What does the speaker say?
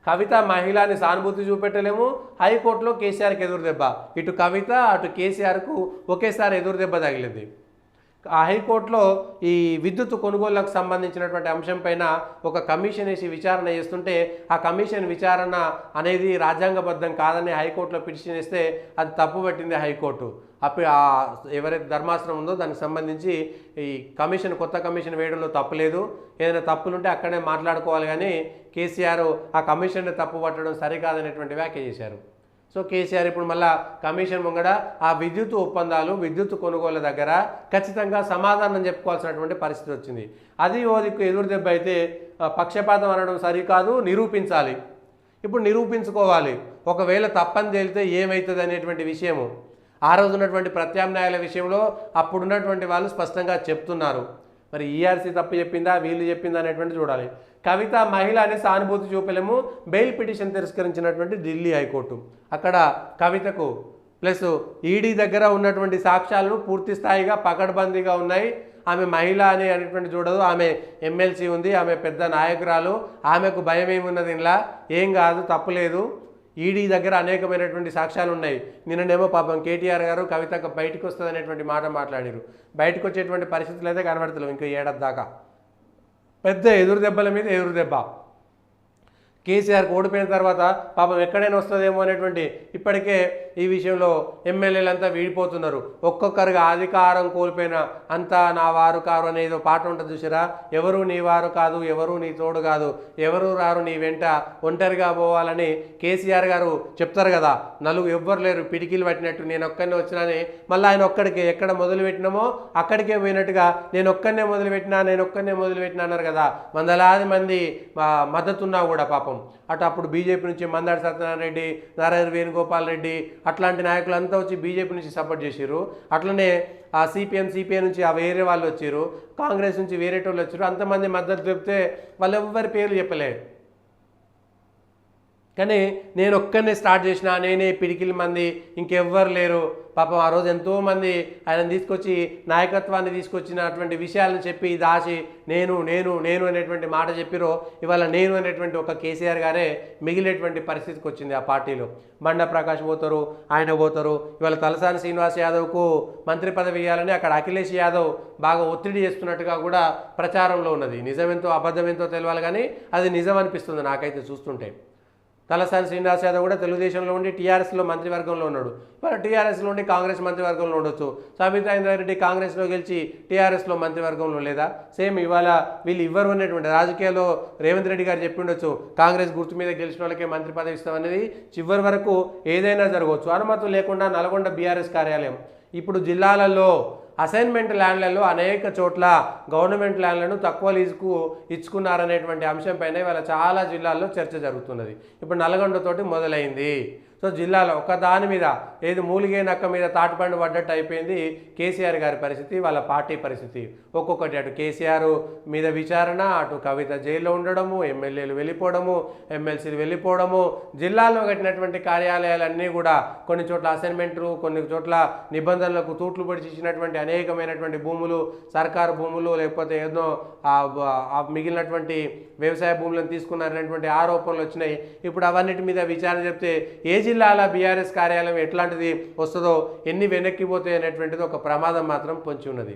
కవిత మహిళని సానుభూతి చూపెట్టలేము. హైకోర్టులో కేసీఆర్కి ఎదురు దెబ్బ. ఇటు కవిత అటు కేసీఆర్కు ఒకేసారి ఎదురు దెబ్బ తగిలింది. ఆ హైకోర్టులో ఈ విద్యుత్ కొనుగోళ్లకు సంబంధించినటువంటి అంశం పైన ఒక కమిషన్ వేసి విచారణ చేస్తుంటే ఆ కమిషన్ విచారణ అనేది రాజ్యాంగబద్ధం కాదని హైకోర్టులో పిటిషన్ ఇస్తే అది తప్పుపట్టింది హైకోర్టు. అప్పుడు ఎవరైతే ధర్మాసనం ఉందో దానికి సంబంధించి ఈ కమిషన్ కొత్త కమిషన్ వేయడంలో తప్పులేదు, ఏదైనా తప్పులుంటే అక్కడే మాట్లాడుకోవాలి, కానీ కేసీఆర్ ఆ కమిషన్ని తప్పు పట్టడం సరికాదనేటువంటి వ్యాఖ్య చేశారు. సో కేసీఆర్ ఇప్పుడు మళ్ళా కమిషన్ ముంగడ ఆ విద్యుత్ ఒప్పందాలు విద్యుత్ కొనుగోళ్ల దగ్గర ఖచ్చితంగా సమాధానం చెప్పుకోవాల్సినటువంటి పరిస్థితి వచ్చింది. అది ఓదిక్కు ఎదురు దెబ్బ అయితే పక్షపాతం అనడం సరికాదు, నిరూపించాలి. ఇప్పుడు నిరూపించుకోవాలి. ఒకవేళ తప్పని తేలితే ఏమవుతుంది అనేటువంటి విషయము ఆ రోజు ఉన్నటువంటి ప్రత్యామ్నాయాల విషయంలో అప్పుడున్నటువంటి వాళ్ళు స్పష్టంగా చెప్తున్నారు. మరి ఈఆర్సీ తప్పు చెప్పిందా వీళ్ళు చెప్పిందా అనేటువంటి చూడాలి. కవిత మహిళ అనే సానుభూతి చూపలేము. బెయిల్ పిటిషన్ తిరస్కరించినటువంటి ఢిల్లీ హైకోర్టు అక్కడ కవితకు ప్లస్ ఈడీ దగ్గర ఉన్నటువంటి సాక్ష్యాలను పూర్తి స్థాయిగా పకడ్బందీగా ఉన్నాయి. ఆమె మహిళ అనేటువంటి చూడదు, ఆమె ఎమ్మెల్సీ ఉంది, ఆమె పెద్ద నాయకురాలు, ఆమెకు భయం ఏమున్నది, ఇలా ఏం కాదు, తప్పులేదు. ఈడీ దగ్గర అనేకమైనటువంటి సాక్ష్యాలు ఉన్నాయి. నిన్ననేమో పాపం కేటీఆర్ గారు కవితకు బయటకు వస్తుంది అనేటువంటి మాట మాట్లాడారు. బయటకు వచ్చేటువంటి పరిస్థితులు అయితే కనబడతలేవు. ఇంకో ఏడాది దాకా పెద్ద ఎదురు దెబ్బల మీద ఎదురు దెబ్బ. కేసీఆర్ ఓడిపోయిన తర్వాత పాపం ఎక్కడైనా వస్తుందేమో అనేటువంటి ఇప్పటికే ఈ విషయంలో ఎమ్మెల్యేలంతా వీడిపోతున్నారు. ఒక్కొక్కరుగా అధికారం కోల్పోయిన అంతా నా వారు కారు అనేదో పాట ఉంటుంది చూసారా, ఎవరు నీ వారు కాదు, ఎవరు నీ తోడు కాదు, ఎవరు రారు నీ వెంట, ఒంటరిగా పోవాలని కేసీఆర్ గారు చెప్తారు కదా. ఎవ్వరు లేరు పిడికిలు పట్టినట్టు, నేను ఒక్కనే వచ్చినాని మళ్ళీ ఆయన ఒక్కడికే ఎక్కడ మొదలుపెట్టినామో అక్కడికే పోయినట్టుగా నేను ఒక్కనే మొదలుపెట్టినా అన్నారు కదా. వందలాది మంది మద్దతున్నా కూడా పాపం అటు అప్పుడు బీజేపీ నుంచి మందాడి సత్యనారాయణ రెడ్డి, నారాయణ వేణుగోపాల్ రెడ్డి అట్లాంటి నాయకులంతా వచ్చి బీజేపీ నుంచి సపోర్ట్ చేశారు. అట్లనే ఆ సిపిఐ నుంచి ఆ వేరే వాళ్ళు వచ్చారు, కాంగ్రెస్ నుంచి వేరే వాళ్ళు వచ్చారు. అంతమంది మద్దతు చెప్తే వాళ్ళు ఎవ్వరి పేర్లు చెప్పలే. కానీ నేను ఒక్కనే స్టార్ట్ చేసిన, నేనే పిడికిల మంది, ఇంకెవ్వరు లేరు. పాపం ఆ రోజు ఎంతోమంది ఆయన తీసుకొచ్చి నాయకత్వాన్ని తీసుకొచ్చినటువంటి విషయాలను చెప్పి దాచి నేను నేను నేను అనేటువంటి మాట చెప్పిరో ఇవాళ నేను అనేటువంటి ఒక కేసీఆర్ గారే మిగిలేటువంటి పరిస్థితికి వచ్చింది. ఆ పార్టీలో బండ ప్రకాష్ పోతారు, ఆయన పోతారు. ఇవాళ తలసాని శ్రీనివాస్ యాదవ్కు మంత్రి పదవి ఇవ్వాలని అక్కడ అఖిలేష్ యాదవ్ బాగా ఒత్తిడి చేస్తున్నట్టుగా కూడా ప్రచారంలో ఉన్నది. నిజమెంతో అబద్ధమెంతో తెలియాలి, కానీ అది నిజం అనిపిస్తుంది నాకైతే చూస్తుంటే. తలసాని శ్రీనివాస్ యాదవ్ కూడా తెలుగుదేశంలో ఉండి టీఆర్ఎస్లో మంత్రివర్గంలో ఉన్నాడు. ఇవాళ టీఆర్ఎస్లో ఉండి కాంగ్రెస్ మంత్రివర్గంలో ఉండొచ్చు. సబితా ఇంద్రారెడ్డి కాంగ్రెస్లో గెలిచి టీఆర్ఎస్లో మంత్రివర్గంలో లేదా? సేమ్ ఇవాళ వీళ్ళు ఇవ్వరు అనేటువంటి రాజకీయాల్లో రేవంత్ రెడ్డి గారు చెప్పి ఉండొచ్చు, కాంగ్రెస్ గుర్తు మీద గెలిచిన వాళ్ళకే మంత్రి పదవి ఇస్తామనేది. చివరి వరకు ఏదైనా జరగవచ్చు. అనుమతులు లేకుండా నల్గొండ బీఆర్ఎస్ కార్యాలయం ఇప్పుడు జిల్లాలలో అసైన్మెంట్ ల్యాండ్లలో అనేక చోట్ల గవర్నమెంట్ ల్యాండ్లను తక్కువ లీజుకు ఇచ్చుకున్నారనేటువంటి అంశంపైన ఇవాళ చాలా జిల్లాల్లో చర్చ జరుగుతున్నది. ఇప్పుడు నల్గొండతోటి మొదలైంది. సో జిల్లాలో ఒక దాని మీద ఏది మూలిగే నక్క మీద తాటిపండు పడ్డట్టు అయిపోయింది కేసీఆర్ గారి పరిస్థితి, వాళ్ళ పార్టీ పరిస్థితి. ఒక్కొక్కటి అటు కేసీఆర్ మీద విచారణ, అటు కవిత జైల్లో ఉండడము, ఎమ్మెల్యేలు వెళ్ళిపోవడము, ఎమ్మెల్సీలు వెళ్ళిపోవడము, జిల్లాలో కట్టినటువంటి కార్యాలయాలన్నీ కూడా కొన్ని చోట్ల అసైన్మెంట్లు, కొన్ని చోట్ల నిబంధనలకు తూట్లు పొడిచిచ్చినటువంటి అనేకమైనటువంటి భూములు, సర్కారు భూములు, లేకపోతే ఏదో మిగిలినటువంటి వ్యవసాయ భూములను తీసుకున్నారనేటువంటి ఆరోపణలు వచ్చినాయి. ఇప్పుడు అవన్నిటి మీద విచారణ చెప్తే ఏ జిల్లాల బీఆర్ఎస్ కార్యాలయం ఎట్లాంటిది వస్తుందో, ఎన్ని వెనక్కిపోతాయి అనేటువంటిది ఒక ప్రమాదం మాత్రం పొంచి ఉన్నది.